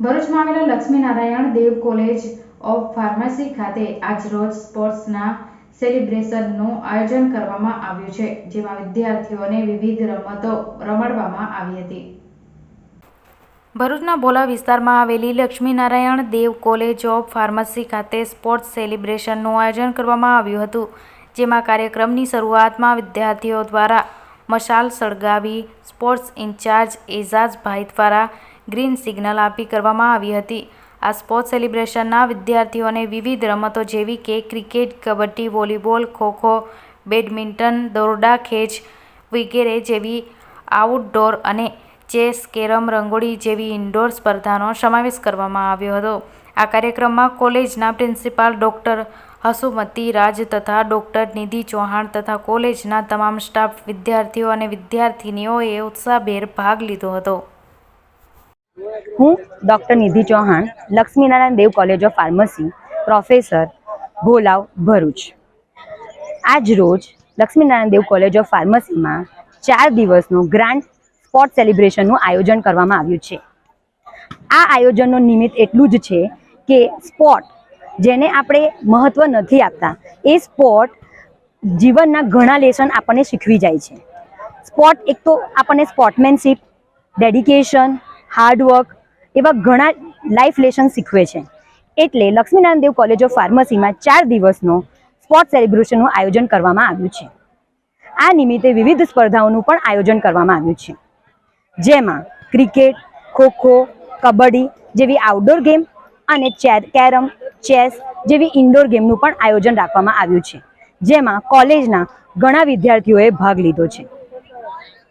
ભરૂચમાં આવેલા Laxminarayan Dev college of pharmacy ખાતે આજરોજ સ્પોર્ટ્સના સેલિબ્રેશનનું આયોજન કરવામાં આવ્યું છે, જેમાં વિદ્યાર્થીઓને વિવિધ રમતો રમાડવામાં આવી હતી. ભરૂચના ભોલા વિસ્તારમાં આવેલી Laxminarayan Dev college of pharmacy ખાતે સ્પોર્ટ્સ સેલિબ્રેશનનું આયોજન કરવામાં આવ્યું હતું, જેમાં કાર્યક્રમની શરૂઆતમાં વિદ્યાર્થીઓ દ્વારા મશાલ સળગાવી સ્પોર્ટ્સ ઇન્ચાર્જ એઝાઝભાઈ દ્વારા ગ્રીન સિગ્નલ આપી કરવામાં આવી હતી. આ સ્પોર્ટ્સ સેલિબ્રેશનના વિદ્યાર્થીઓને વિવિધ રમતો જેવી કે cricket, kabaddi, volleyball, kho kho, badminton, દોરડા ખેંચ વગેરે જેવી આઉટડોર અને ચેસ, કેરમ, રંગોળી જેવી ઇન્ડોર સ્પર્ધાનો સમાવેશ કરવામાં આવ્યો હતો. આ કાર્યક્રમમાં કોલેજના પ્રિન્સિપાલ ડોક્ટર હસુમતી રાજ તથા ડોક્ટર નિધિ ચૌહાણ તથા કોલેજના તમામ સ્ટાફ, વિદ્યાર્થીઓ અને વિદ્યાર્થિનીઓએ ઉત્સાહભેર ભાગ લીધો હતો. હું doctor Nidhi Chauhan, Laxminarayan Dev college of pharmacy, professor, Bholav, Bharuch. આજ રોજ લક્ષ્મીનારાયણ દેવ કોલેજ ઓફ ફાર્મસીમાં 4 દિવસનું ગ્રાન્ડ સ્પોર્ટ સેલિબ્રેશનનું આયોજન કરવામાં આવ્યું છે. આ આયોજનનું નિમિત્ત એટલું જ છે કે સ્પોર્ટ જેને આપણે મહત્ત્વ નથી આપતા, એ સ્પોર્ટ જીવનના ઘણા લેસન આપણને શીખવી જાય છે. સ્પોર્ટ એક તો આપણને સ્પોર્ટમેનશીપ, ડેડિકેશન, હાર્ડવર્ક એવા ઘણા લાઈફ લેસન શીખવે છે. એટલે લક્ષ્મીનારાયણ દેવ કોલેજ ઓફ ફાર્મસીમાં 4 દિવસનો સ્પોર્ટ સેલિબ્રેશનનું આયોજન કરવામાં આવ્યું છે. આ નિમિત્તે વિવિધ સ્પર્ધાઓનું પણ આયોજન કરવામાં આવ્યું છે, જેમાં ક્રિકેટ, ખોખો, કબડ્ડી જેવી આઉટડોર ગેમ અને કેરમ, ચેસ જેવી ઇન્ડોર ગેમનું પણ આયોજન રાખવામાં આવ્યું છે, જેમાં કોલેજના ઘણા વિદ્યાર્થીઓએ ભાગ લીધો છે.